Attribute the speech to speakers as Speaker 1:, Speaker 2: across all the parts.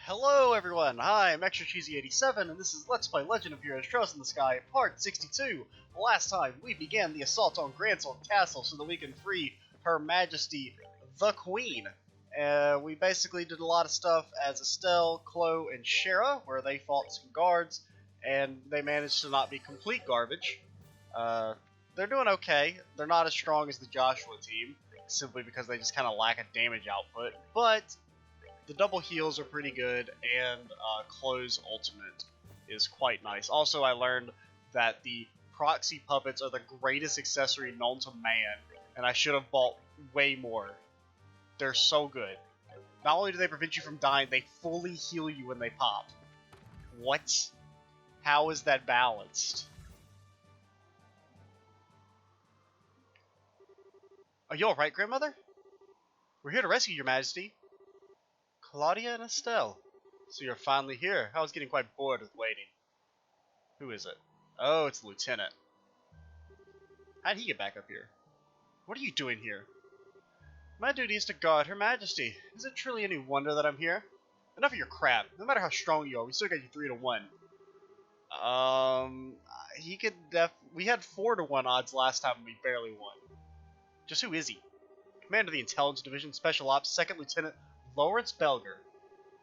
Speaker 1: Hello everyone, hi, I'm Extra Cheesy 87 and this is Let's Play Legend of Heroes Trails in the Sky, Part 62. Last time, we began the assault on Gransel Castle so that we can free Her Majesty, the Queen. We basically did a lot of stuff as Estelle, Chloe, and Shara, where they fought some guards, and they managed to not be complete garbage. They're doing okay. They're not as strong as the Joshua team, simply because they just kind of lack a damage output, but the double heals are pretty good, and Chloe's ultimate is quite nice. Also, I learned that the proxy puppets are the greatest accessory known to man, and I should have bought way more. They're so good. Not only do they prevent you from dying, they fully heal you when they pop. What? How is that balanced? Are you alright, Grandmother? We're here to rescue your Majesty. Claudia and Estelle. So you're finally here. I was getting quite bored with waiting. Who is it? Oh, it's the Lieutenant. How'd he get back up here? What are you doing here? My duty is to guard Her Majesty. Is it truly any wonder that I'm here? Enough of your crap. No matter how strong you are, we still got you 3-1. We had 4-1 odds last time and we barely won. Just who is he? Commander of the Intelligence Division, Special Ops, 2nd Lieutenant Lawrence Belger,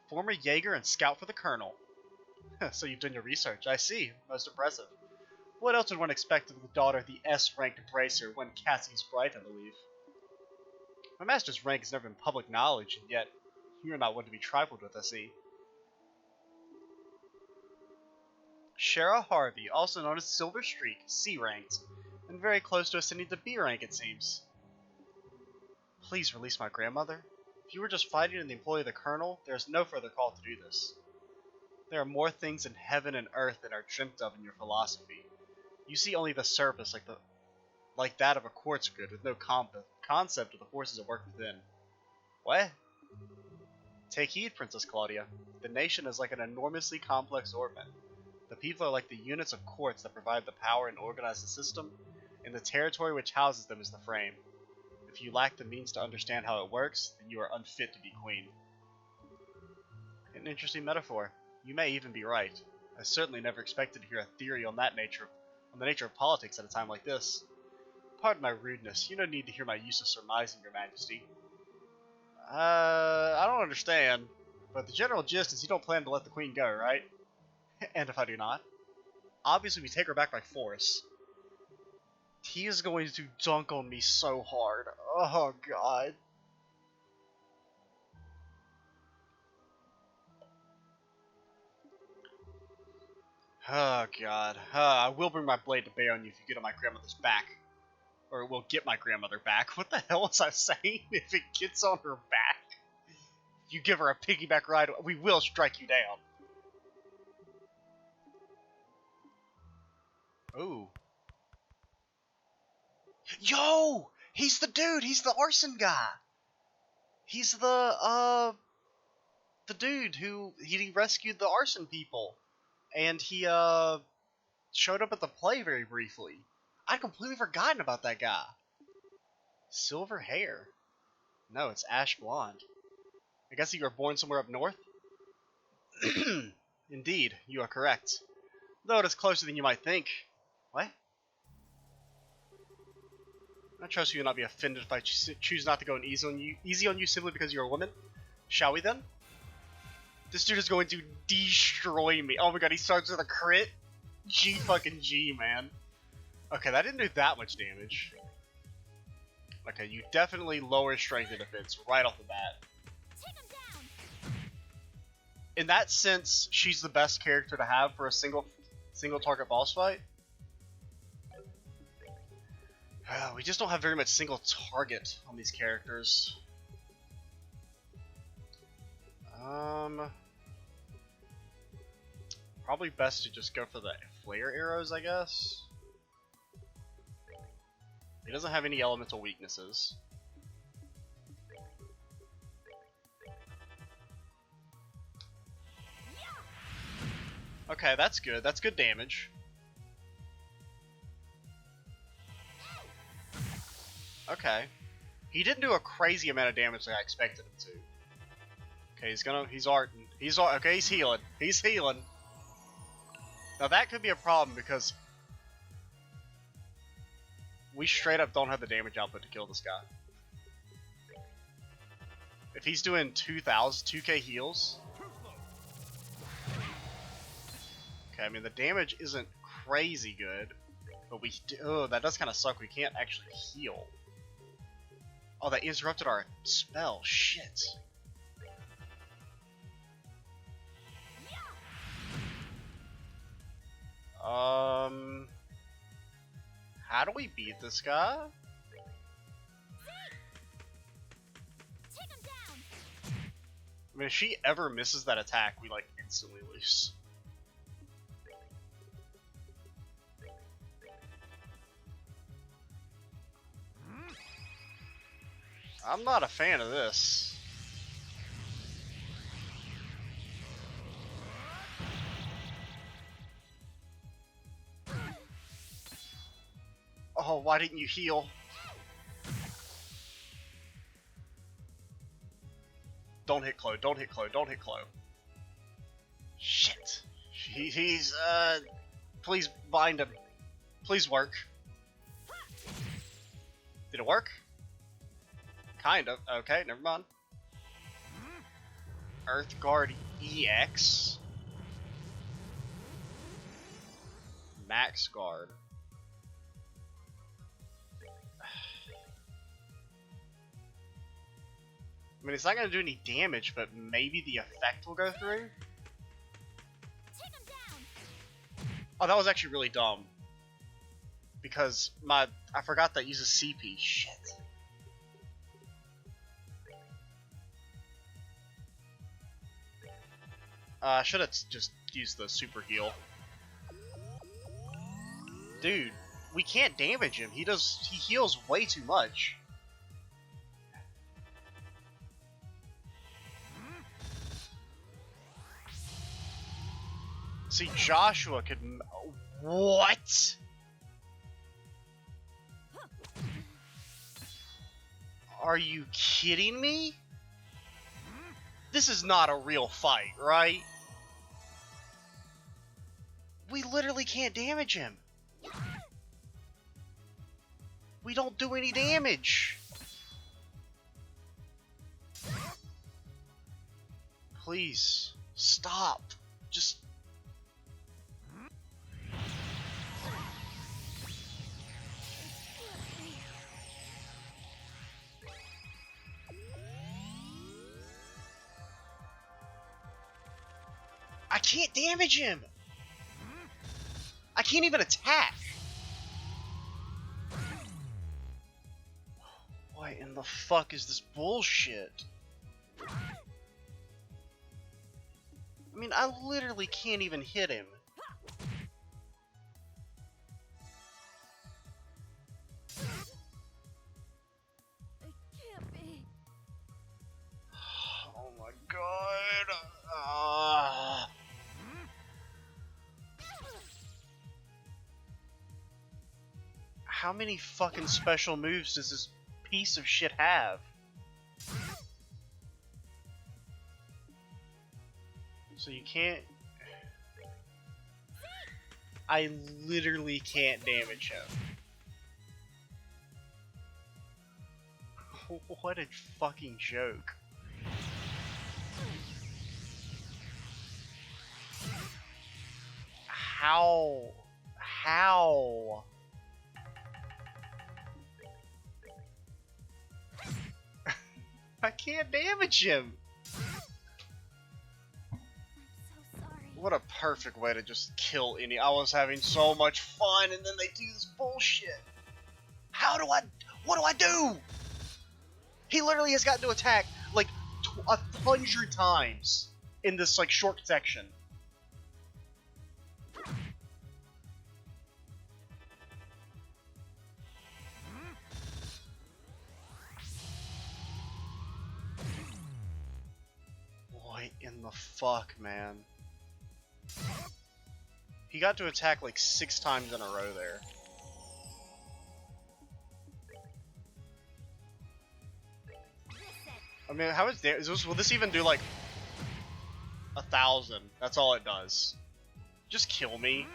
Speaker 1: former Jaeger and scout for the Colonel. So you've done your research, I see. Most impressive. What else would one expect of the daughter of the S-ranked bracer when Cassie's bright, I believe? My master's rank has never been public knowledge, and yet you're not one to be trifled with, I see. Shara Harvey, also known as Silver Streak, C-ranked, and very close to ascending to B rank, it seems. Please release my grandmother. If you were just fighting in the employ of the Colonel, there is no further call to do this. There are more things in heaven and earth than are dreamt of in your philosophy. You see only the surface, like that of a quartz grid, with no concept of the forces at work within. What? Take heed, Princess Claudia. The nation is like an enormously complex orbit. The people are like the units of quartz that provide the power and organize the system, and the territory which houses them is the frame. If you lack the means to understand how it works, then you are unfit to be queen. An interesting metaphor. You may even be right. I certainly never expected to hear a theory on the nature of politics at a time like this. Pardon my rudeness. You don't need to hear my use of surmising, Your Majesty. I don't understand, but the general gist is you don't plan to let the queen go, right? And if I do not? Obviously we take her back by force. He is going to dunk on me so hard. Oh, God. Oh, God. I will bring my blade to bear on you if you get on my grandmother's back. Or it will get my grandmother back. What the hell was I saying? If it gets on her back, if you give her a piggyback ride, we will strike you down. Ooh. Yo! He's the dude! He's the arson guy! He's the dude who, he rescued the arson people. And he, showed up at the play very briefly. I'd completely forgotten about that guy. Silver hair. No, it's ash blonde. I guess you were born somewhere up north? Indeed, you are correct. Though it is closer than you might think. What? I trust you will not be offended if I choose not to go easy on you simply because you're a woman. Shall we then? This dude is going to destroy me. Oh my god, he starts with a crit? G, man. Okay, that didn't do that much damage. Okay, you definitely lower strength and defense right off the bat. In that sense, she's the best character to have for a single target boss fight. We just don't have very much single target on these characters. Probably best to just go for the flare arrows, I guess. He doesn't have any elemental weaknesses. Okay, that's good. That's good damage. Okay. He didn't do a crazy amount of damage like I expected him to. Okay, he's arting. Okay, he's healing. He's healing. Now that could be a problem because we straight up don't have the damage output to kill this guy. If he's doing 2K heals. Okay, I mean the damage isn't crazy good, but that does kind of suck. We can't actually heal. Oh, that interrupted our spell. Shit. How do we beat this guy? I mean, if she ever misses that attack, we like instantly lose. I'm not a fan of this. Oh, why didn't you heal? Don't hit Chloe, don't hit Chloe, don't hit Chloe. Shit. He's, please bind him. Please work. Did it work? Kind of. Okay, never mind. Earth Guard EX. Max Guard. I mean, it's not going to do any damage, but maybe the effect will go through? Oh, that was actually really dumb. Because I forgot that uses CP. Shit. I should have just used the super heal. Dude, we can't damage him. He heals way too much. See, Joshua could... What? Are you kidding me? This is not a real fight, right? We literally can't damage him. We don't do any damage. Please, stop. Just... I can't damage him! I can't even attack! What in the fuck is this bullshit? I mean, I literally can't even hit him.
Speaker 2: It can't be.
Speaker 1: Oh my god. How many fucking special moves does this piece of shit have? So you can't... I literally can't damage him. What a fucking joke. How? How? I can't damage him.
Speaker 2: I'm so sorry.
Speaker 1: What a perfect way to just kill any. I was having so much fun and then they do this bullshit. What do I do? He literally has gotten to attack like 100 times in this like short section. What in the fuck, man? He got to attack like 6 times in a row there. I mean, how is will this even do like 1,000. That's all it does. Just kill me.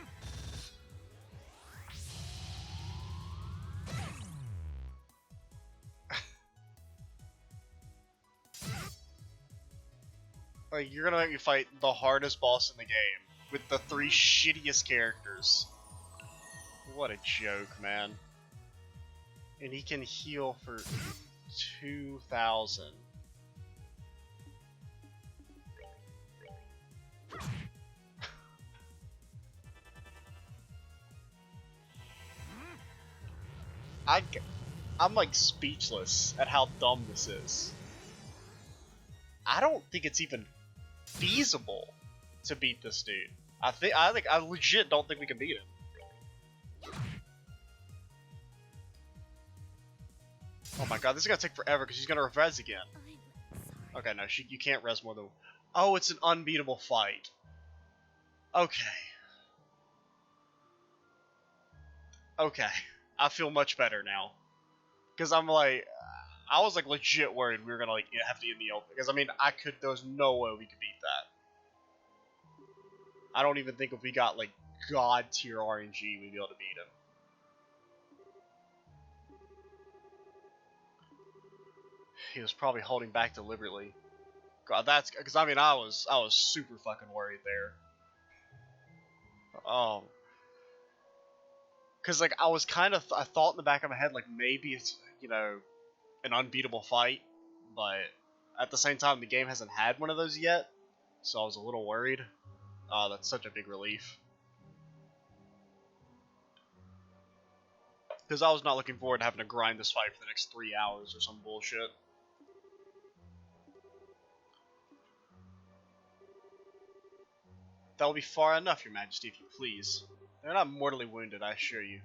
Speaker 1: Like, you're gonna make me fight the hardest boss in the game with the 3 shittiest characters. What a joke, man. And he can heal for 2,000. I'm like speechless at how dumb this is. I don't think it's even feasible to beat this dude. I legit don't think we can beat him. Oh my god, this is gonna take forever because he's gonna res again.
Speaker 2: I'm sorry.
Speaker 1: Okay, no, you can't res more than. Oh, it's an unbeatable fight. Okay. Okay, I feel much better now. Because I'm like, I was like legit worried we were gonna like have to get in the open. Because I mean, there was no way we could beat that. I don't even think if we got like god tier RNG we'd be able to beat him. He was probably holding back deliberately. God, that's because I mean I was super fucking worried there. Because like I was kind of I thought in the back of my head like maybe it's an unbeatable fight, but at the same time the game hasn't had one of those yet, so I was a little worried. Oh, that's such a big relief. Because I was not looking forward to having to grind this fight for the next 3 hours or some bullshit. That will be far enough, Your Majesty, if you please. They're not mortally wounded, I assure you.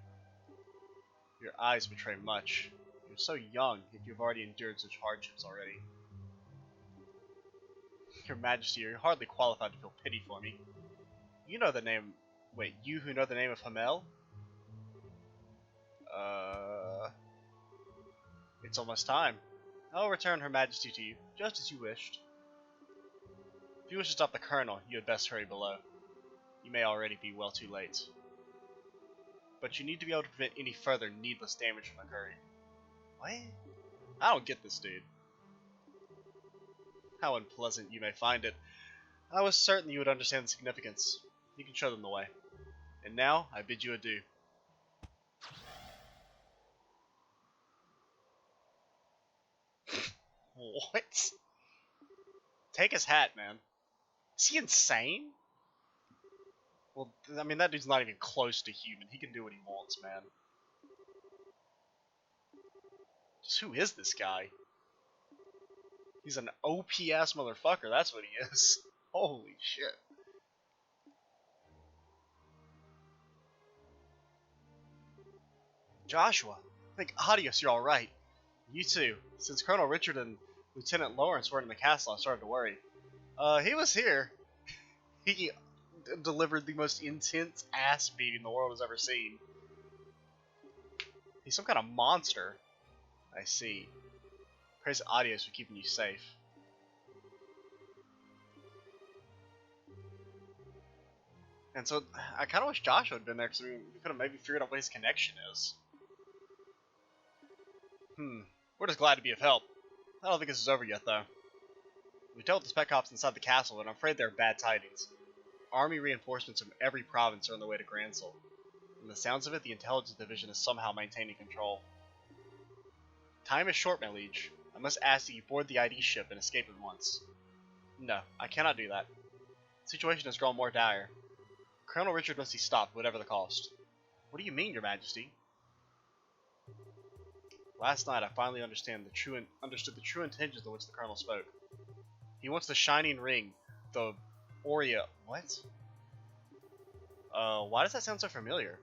Speaker 1: Your eyes betray much. You're so young, yet you've already endured such hardships already. Your Majesty, you're hardly qualified to feel pity for me. You know the name... Wait, you who know the name of Hamel? It's almost time. I will return Her Majesty to you, just as you wished. If you wish to stop the Colonel, you had best hurry below. You may already be well too late. But you need to be able to prevent any further needless damage from occurring. What? I don't get this, dude. How unpleasant you may find it. I was certain you would understand the significance. You can show them the way. And now, I bid you adieu. What? Take his hat, man. Is he insane? Well, I mean, that dude's not even close to human. He can do what he wants, man. Just who is this guy? He's an OP-ass motherfucker, that's what he is. Holy shit. Joshua, I think Adios, you're alright. You too. Since Colonel Richard and Lieutenant Lawrence weren't in the castle, I started to worry. He was here. He delivered the most intense ass beating the world has ever seen. He's some kind of monster. I see. Praise Adios for keeping you safe. And so, I kind of wish Joshua had been there, because we could have maybe figured out what his connection is. We're just glad to be of help. I don't think this is over yet, though. We dealt with the spec cops inside the castle, and I'm afraid there are bad tidings. Army reinforcements from every province are on the way to Gransel. From the sounds of it, the intelligence division is somehow maintaining control. Time is short, my liege. I must ask that you board the ID ship and escape at once. No, I cannot do that. The situation has grown more dire. Colonel Richard must be stopped, whatever the cost. What do you mean, Your Majesty? Last night, I finally understood the true intentions of which the Colonel spoke. He wants the Shining Ring, the Aurea. What? Why does that sound so familiar?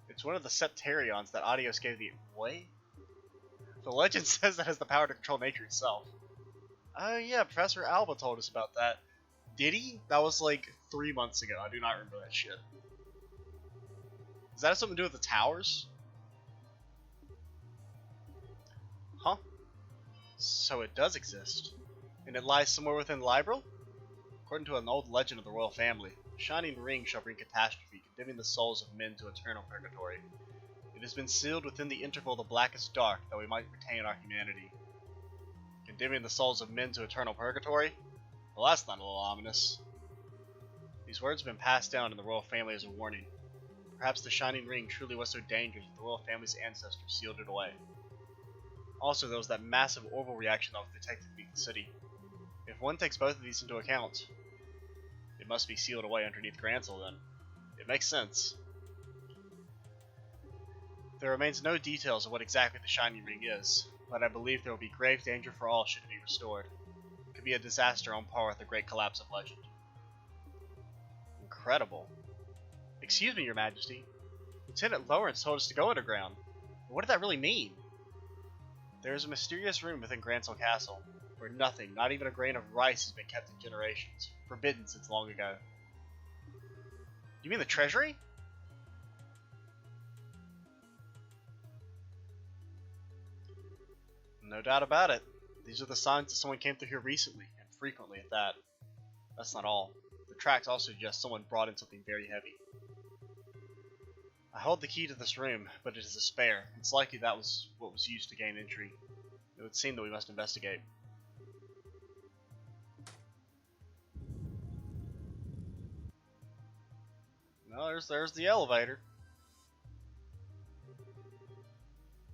Speaker 1: It's one of the Septarions that Adios gave the... What? The legend says that has the power to control nature itself. Oh yeah, Professor Alba told us about that. Did he? That was like 3 months ago. I do not remember that shit. Does that have something to do with the towers? Huh? So it does exist. And it lies somewhere within Liberal? Of According to an old legend of the royal family, the shining ring shall bring catastrophe, condemning the souls of men to eternal purgatory. It has been sealed within the interval of the blackest dark, that we might retain our humanity. Condemning the souls of men to eternal purgatory? Well, that's not a little ominous. These words have been passed down in the royal family as a warning. Perhaps the shining ring truly was so dangerous that the royal family's ancestors sealed it away. Also, there was that massive orbital reaction that was detected beneath the city. If one takes both of these into account, it must be sealed away underneath Gransel then. It makes sense. There remains no details of what exactly the shining ring is, but I believe there will be grave danger for all should it be restored. It could be a disaster on par with the great collapse of legend. Incredible. Excuse me, Your Majesty. Lieutenant Lawrence told us to go underground. What did that really mean? There is a mysterious room within Gransel Castle, where nothing, not even a grain of rice, has been kept in generations, forbidden since long ago. You mean the treasury? No doubt about it. These are the signs that someone came through here recently, and frequently at that. That's not all. The tracks also suggest someone brought in something very heavy. I hold the key to this room, but it is a spare. It's likely that was what was used to gain entry. It would seem that we must investigate. No, there's the elevator.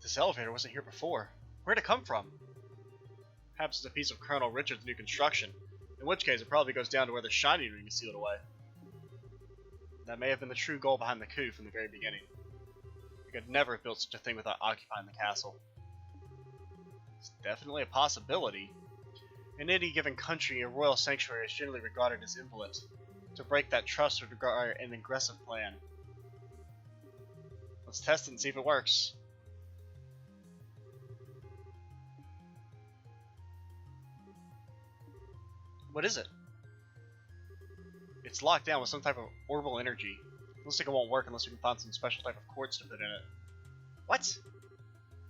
Speaker 1: This elevator wasn't here before. Where'd it come from? Perhaps it's a piece of Colonel Richard's new construction, in which case it probably goes down to where the shining ring is sealed away. That may have been the true goal behind the coup from the very beginning. We could never have built such a thing without occupying the castle. It's definitely a possibility. In any given country, a royal sanctuary is generally regarded as inviolate. To break that trust would require an aggressive plan. Let's test it and see if it works. What is it? It's locked down with some type of orbital energy. Looks like it won't work unless we can find some special type of quartz to put in it. What?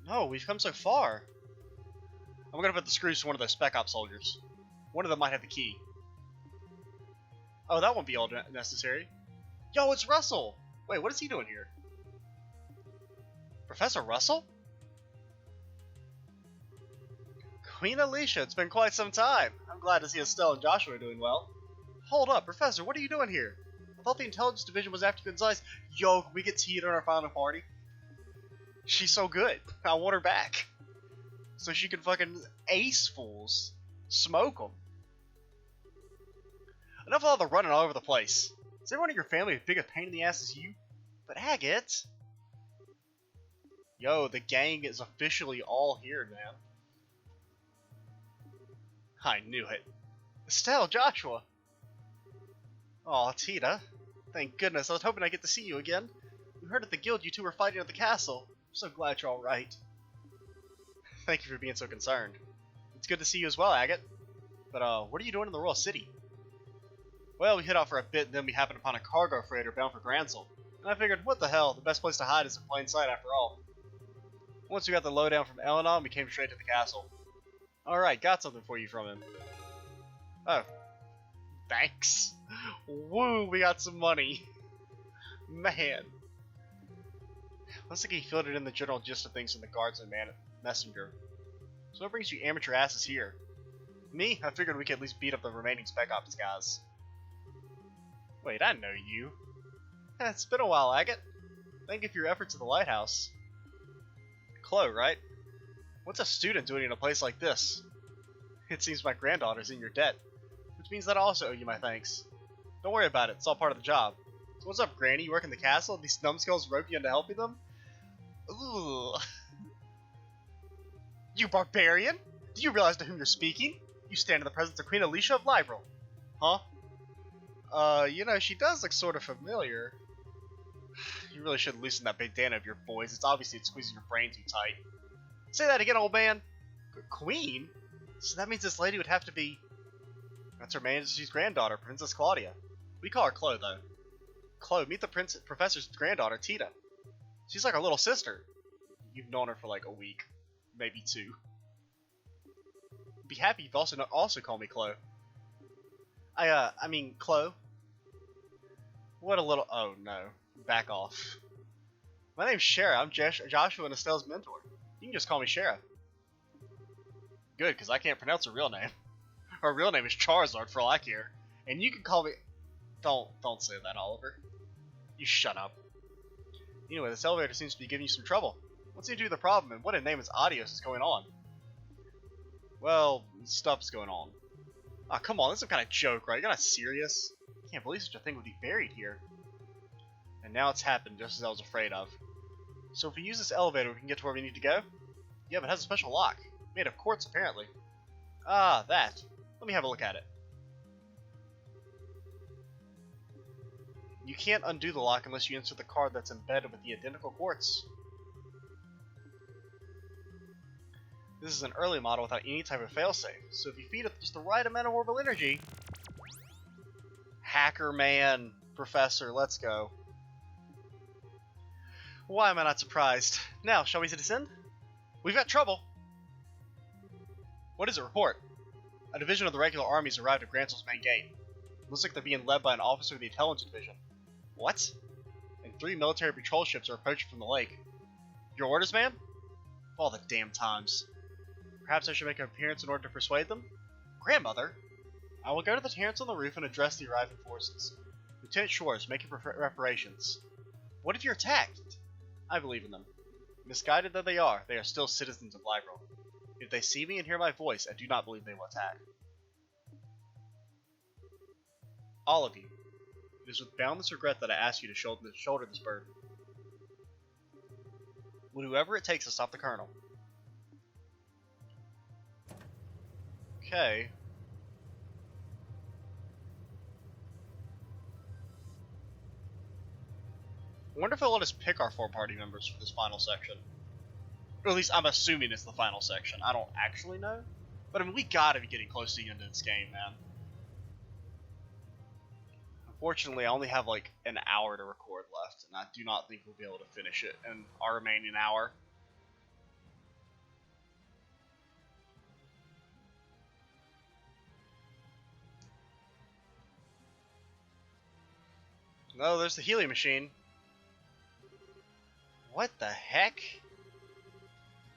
Speaker 1: No, we've come so far. I'm gonna put the screws to one of those spec op soldiers. One of them might have the key. Oh, that won't be all necessary. Yo, it's Russell! Wait, what is he doing here? Professor Russell? Queen Alicia, it's been quite some time. I'm glad to see Estelle and Joshua are doing well. Hold up, Professor, what are you doing here? I thought the intelligence division was after you in size. Yo, can we get Tia at our final party? She's so good. I want her back. So she can fucking ace fools. Smoke them. Enough of all the running all over the place. Is everyone in your family as big a pain in the ass as you? But Agate. Yo, the gang is officially all here, man. I knew it. Estelle, Joshua. Aw, Tita. Thank goodness, I was hoping I'd get to see you again. We heard at the guild you two were fighting at the castle. I'm so glad you're alright. Thank you for being so concerned. It's good to see you as well, Agate. But, what are you doing in the Royal City? Well, we hid out for a bit and then we happened upon a cargo freighter bound for Gransel. And I figured, what the hell, the best place to hide is in plain sight after all. Once we got the lowdown from Eleanor, we came straight to the castle. Alright, got something for you from him. Oh. Thanks. Woo, we got some money. Man. Looks like he filled it in the general gist of things from the guards and messenger. So what brings you amateur asses here? Me? I figured we could at least beat up the remaining Spec Ops guys. Wait, I know you. It's been a while, Agate. Thank you for your efforts at the lighthouse. Chloe, right? What's a student doing in a place like this? It seems my granddaughter's in your debt, which means that I also owe you my thanks. Don't worry about it, it's all part of the job. So what's up, Granny? You work in the castle and these numbskulls rope you into helping them? Ooh. You barbarian! Do you realize to whom you're speaking? You stand in the presence of Queen Alicia of Liberal. Huh? You know, she does look sort of familiar. You really should loosen that bandana of your boys. It's obviously squeezing your brain too tight. Say that again, old man. Queen? So that means this lady would have to be... That's Her Majesty's granddaughter, Princess Claudia. We call her Chloe, though. Chloe, meet the professor's granddaughter, Tita. She's like our little sister. You've known her for like a week. Maybe 2. Be happy you've also call me Chloe. I mean, Chloe. What a little. Oh no, back off. My name's Shara. I'm Joshua and Estelle's mentor. You can just call me Shara. Good, because I can't pronounce her real name. Her real name is Charizard, for all I care. And you can call me. Don't say that, Oliver. You shut up. Anyway, this elevator seems to be giving you some trouble. What seems to be the problem, and what in the name is Adios is going on? Well, stuff's going on. Aw, oh, come on, this is some kind of joke, right? You're not serious? I can't believe such a thing would be buried here. And now it's happened, just as I was afraid of. So if we use this elevator, we can get to where we need to go? Yeah, but it has a special lock. Made of quartz, apparently. Ah, that. Let me have a look at it. You can't undo the lock unless you insert the card that's embedded with the identical quartz. This is an early model without any type of failsafe, so if you feed it just the right amount of orbital energy... Hacker man, Professor, let's go. Why am I not surprised? Now, shall we descend? We've got trouble! What is it? Report. A division of the regular armies arrived at Gransel's main gate. Looks like they're being led by an officer of the intelligence division. What? And 3 military patrol ships are approaching from the lake. Your orders, man? All the damn times. Perhaps I should make an appearance in order to persuade them? Grandmother? I will go to the terrace on the roof and address the arriving forces. Lieutenant Schwartz, make your reparations. What if you're attacked? I believe in them. Misguided though they are still citizens of Liberal. If they see me and hear my voice, I do not believe they will attack. All of you. It is with boundless regret that I ask you to shoulder this burden. Will do whatever it takes to stop the Colonel. Okay. I wonder if they'll let us pick our 4 party members for this final section. Or at least I'm assuming it's the final section. I don't actually know. But I mean, we gotta be getting close to the end of this game, man. Unfortunately, I only have like an hour to record left, and I do not think we'll be able to finish it in our remaining hour. No, there's the helium machine. What the heck?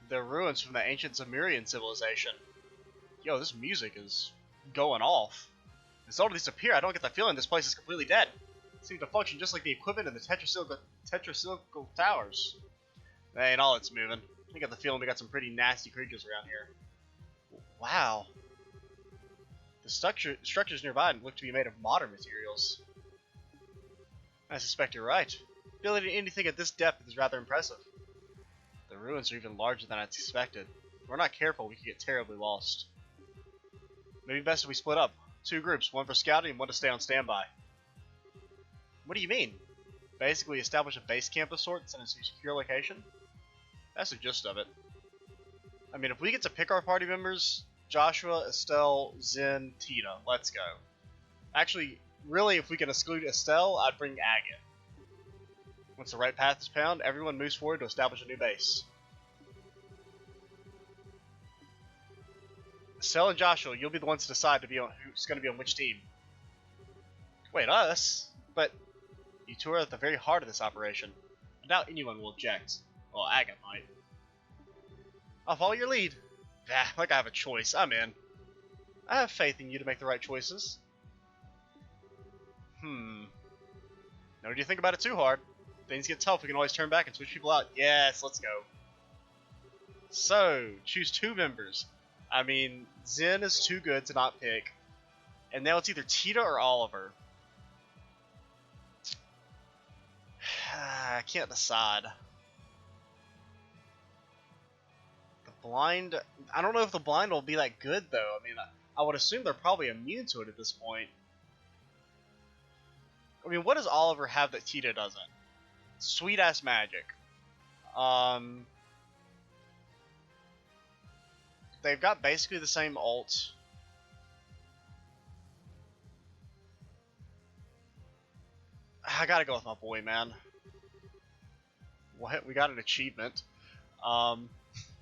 Speaker 1: The ruins from the ancient Zemurian civilization. Yo, this music is going off. As all of these appear, I don't get the feeling this place is completely dead. It seems to function just like the equipment in the tetracyclical towers. That ain't all it's moving. I get the feeling we got some pretty nasty creatures around here. Wow. The structures nearby look to be made of modern materials. I suspect you're right. Building anything at this depth is rather impressive. The ruins are even larger than I expected. If we're not careful, we could get terribly lost. Maybe best if we split up. 2 groups, one for scouting and one to stay on standby. What do you mean? Basically establish a base camp of sorts in a secure location? That's the gist of it. I mean, if we get to pick our party members, Joshua, Estelle, Zen, Tina, let's go. Actually, really, if we can exclude Estelle, I'd bring Agate. Once the right path is found, everyone moves forward to establish a new base. Estelle and Joshua, you'll be the ones to decide to be on who's going to be on which team. Wait, us? But you two are at the very heart of this operation. I doubt anyone will object. Well, Agate might. I'll follow your lead. Like I have a choice. I'm in. I have faith in you to make the right choices. Now, do you think about it too hard? If things get tough, we can always turn back and switch people out. Yes, let's go. So, choose 2 members. I mean, Zen is too good to not pick. And now it's either Tita or Oliver. I can't decide. The blind... I don't know if the blind will be that good, though. I mean, I would assume they're probably immune to it at this point. I mean, what does Oliver have that Tita doesn't? Sweet-ass magic. They've got basically the same ult. I gotta go with my boy, man. What? We got an achievement.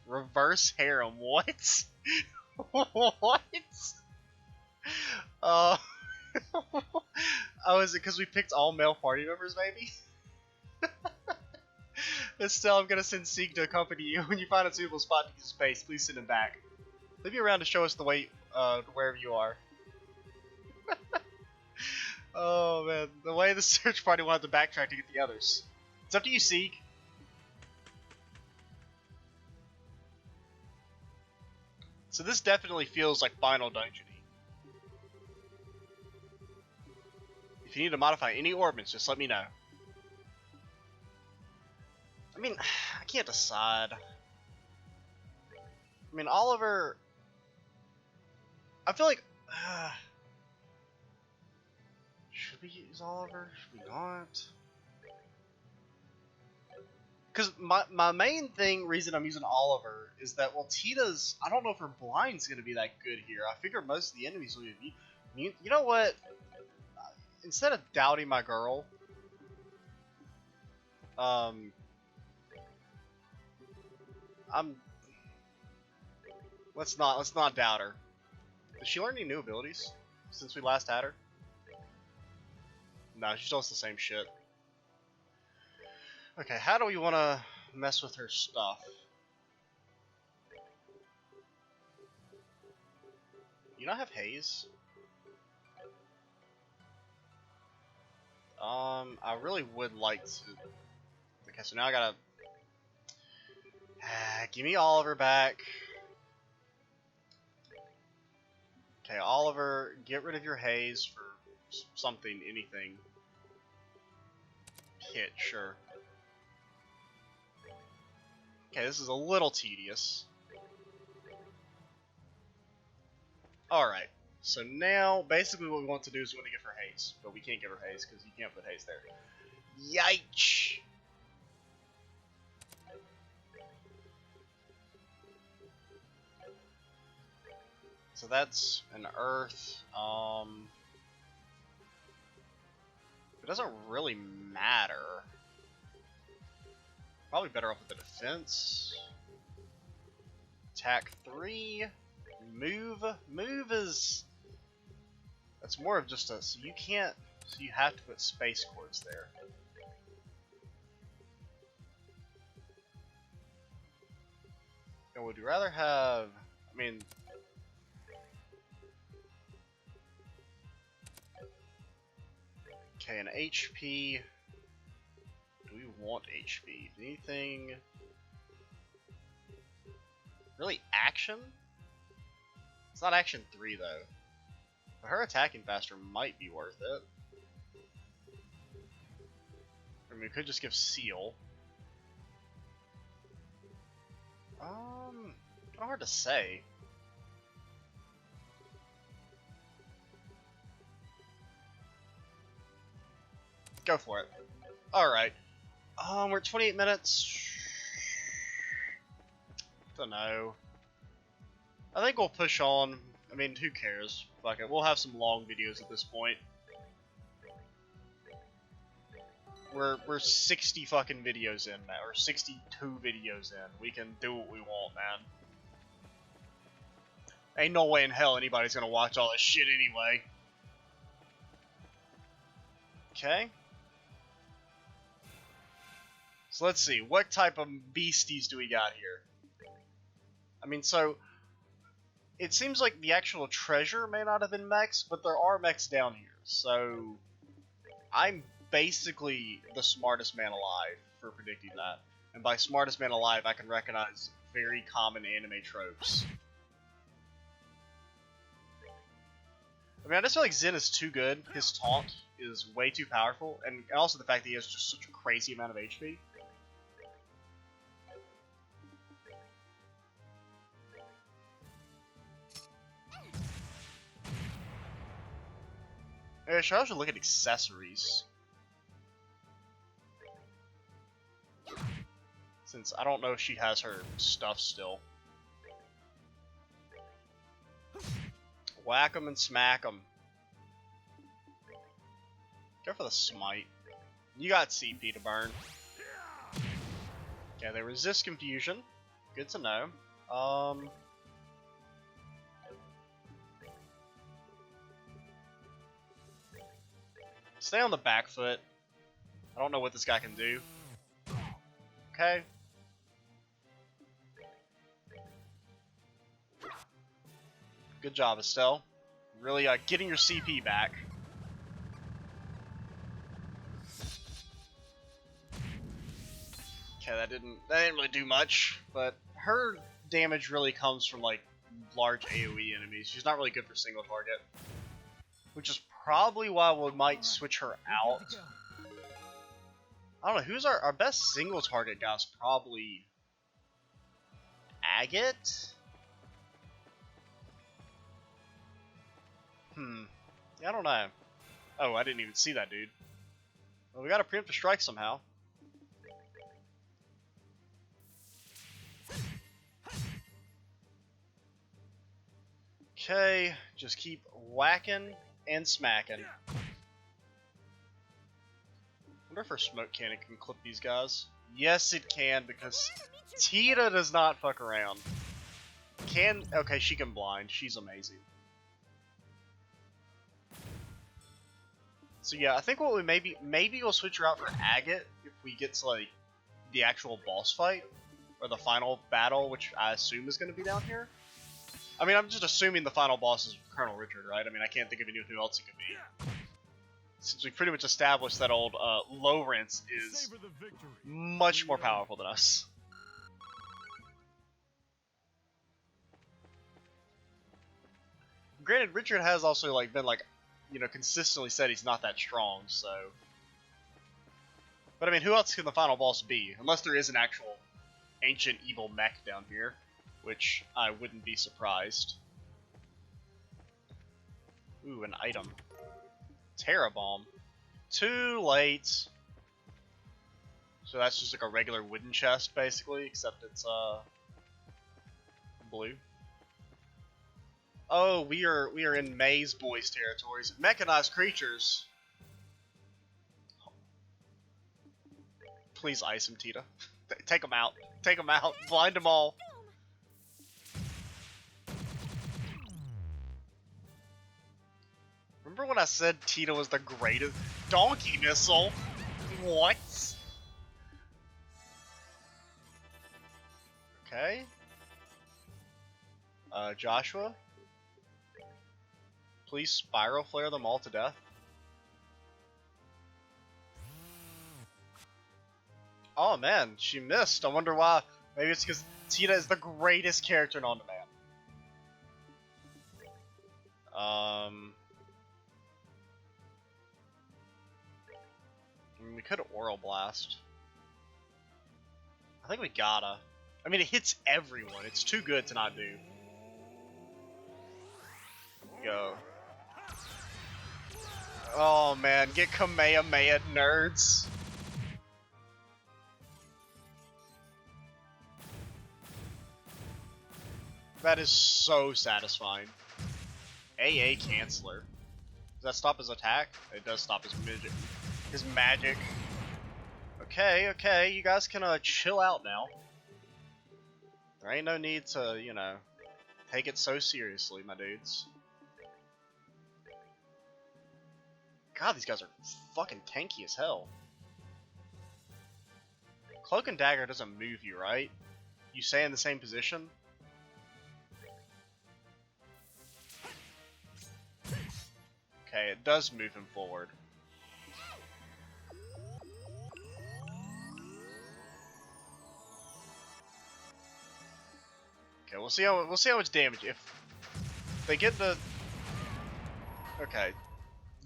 Speaker 1: Reverse harem. What? What? Oh, is it because we picked all male party members, maybe? But still, I'm gonna send Seek to accompany you. When you find a suitable spot to use space, please send him back. He'll be around to show us the way, wherever you are. Oh man, the way the search party wanted to backtrack to get the others. It's up to you, Seek. So this definitely feels like Final Dungeon-y. If you need to modify any orbits, just let me know. I mean, I can't decide. I mean, Oliver... I feel like... should we use Oliver? Should we not? Because my main reason I'm using Oliver is that, well, Tita's... I don't know if her blind's going to be that good here. I figure most of the enemies will be... You know what? Instead of doubting my girl... Let's not doubt her. Did she learn any new abilities since we last had her? No, she still has the same shit. Okay, how do we want to mess with her stuff? You not have haze? I really would like to... Okay, so now I gotta... give me Oliver back. Okay, Oliver, get rid of your haze for something, anything. Hit, sure. Okay, this is a little tedious. Alright, so now, basically what we want to do is we want to give her haze. But we can't give her haze because you can't put haze there. Yikes! So that's an earth. It doesn't really matter. Probably better off with the defense. Attack 3. Move. Move is... That's more of just a... So you can't... So you have to put space cords there. And would you rather have... I mean... Okay, an HP... Do we want HP? Anything... Really action? It's not action 3 though. But her attacking faster might be worth it. I mean, we could just give Seal. Kind of hard to say. Go for it. Alright. We're at 28 minutes. Don't know. I think we'll push on. I mean, who cares? Fuck it. We'll have some long videos at this point. We're 60 fucking videos in now, or 62 videos in. We can do what we want, man. Ain't no way in hell anybody's gonna watch all this shit anyway. Okay. So let's see, what type of beasties do we got here? I mean, so... It seems like the actual treasure may not have been mechs, but there are mechs down here, so... I'm basically the smartest man alive for predicting that. And by smartest man alive, I can recognize very common anime tropes. I mean, I just feel like Zen is too good. His taunt is way too powerful, and also the fact that he has just such a crazy amount of HP. I should also look at accessories. Since I don't know if she has her stuff still. Whack 'em and smack 'em. Go for the smite. You got CP to burn. Yeah, they resist confusion. Good to know. Stay on the back foot. I don't know what this guy can do. Okay. Good job, Estelle. Really getting your CP back. Okay, that didn't really do much, but her damage really comes from like large AoE enemies. She's not really good for single target, which is probably why we might switch her out. I don't know, who's our best single target guy is probably Agate? Yeah, I don't know. Oh, I didn't even see that dude. Well, we gotta preempt a strike somehow. Okay, just keep whacking and smacking. Wonder if her smoke cannon can clip these guys. Yes, it can, because Tita does not fuck around. Okay, she can blind. She's amazing. So yeah, I think what we maybe we'll switch her out for Agate if we get to like the actual boss fight or the final battle, which I assume is going to be down here. I mean, I'm just assuming the final boss is Colonel Richard, right? I mean, I can't think of anyone else it could be. Since we pretty much established that old Lawrence is much more powerful than us. Granted, Richard has also like been like, you know, consistently said he's not that strong, so. But I mean, who else can the final boss be? Unless there is an actual ancient evil mech down here, which I wouldn't be surprised. Ooh, an item. Terra Bomb. Too late. So that's just like a regular wooden chest, basically, except it's blue. Oh, we are in Maze Boys territories. Mechanized creatures. Please ice him, Tita. Take him out. Take him out. Blind them all. Remember when I said Tita was the greatest? Donkey missile? What? Okay. Joshua? Please spiral flare them all to death. Oh man, she missed. I wonder why. Maybe it's because Tita is the greatest character in on-demand. I mean, we could Oral Blast. I think we gotta. I mean, it hits everyone. It's too good to not do. Go. Oh man, get Kamehameha, nerds. That is so satisfying. AA Canceller. Does that stop his attack? It does stop his magic. His magic. Okay, okay, you guys can chill out now. There ain't no need to, you know, take it so seriously, my dudes. God, these guys are fucking tanky as hell. Cloak and Dagger doesn't move you, right? You stay in the same position? Okay, it does move him forward. Okay, we'll see how much damage if they get the. Okay,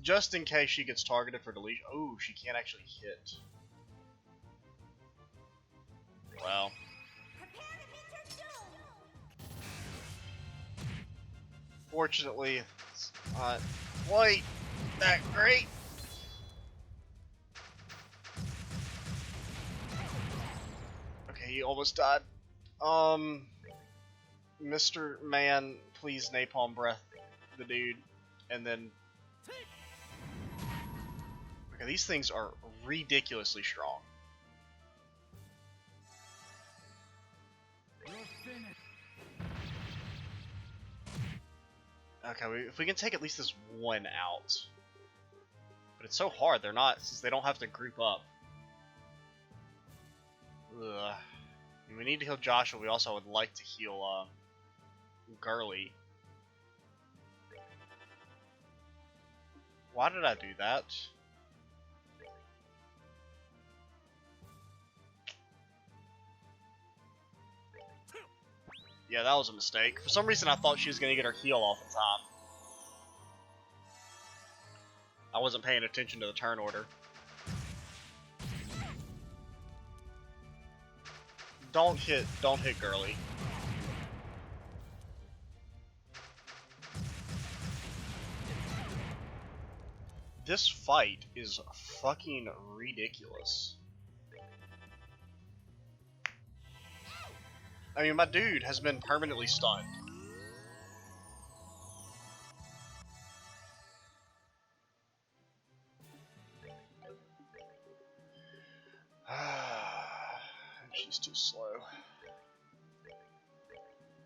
Speaker 1: just in case she gets targeted for deletion. Oh, she can't actually hit. Well. Fortunately, it's not quite that great. Okay, he almost died. Mr. Man, please napalm breath the dude, and then. Okay, these things are ridiculously strong. Okay, if we can take at least this one out. But But it's so hard. They're not, since they don't have to group up. Ugh. We need to heal Joshua. We also would like to heal Gurley. Why did I do that? Yeah, that was a mistake. For some reason, I thought she was going to get her heal off in time. I wasn't paying attention to the turn order. Don't hit Gurley. This fight is fucking ridiculous. I mean, my dude has been permanently stunned. She's too slow.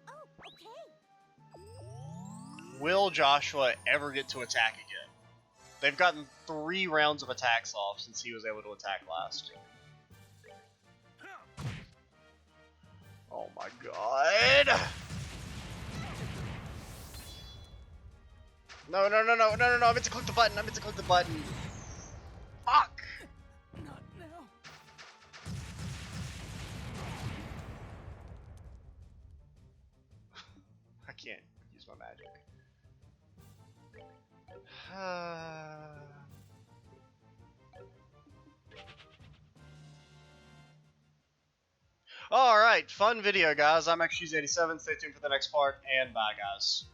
Speaker 2: Oh, okay.
Speaker 1: Will Joshua ever get to attack again? They've gotten 3 rounds of attacks off since he was able to attack last. Oh my god! No, I meant to click the button, Fuck!
Speaker 2: Not now.
Speaker 1: I can't use my magic. Alright, fun video guys. I'm XShoes87. Stay tuned for the next part, and bye guys.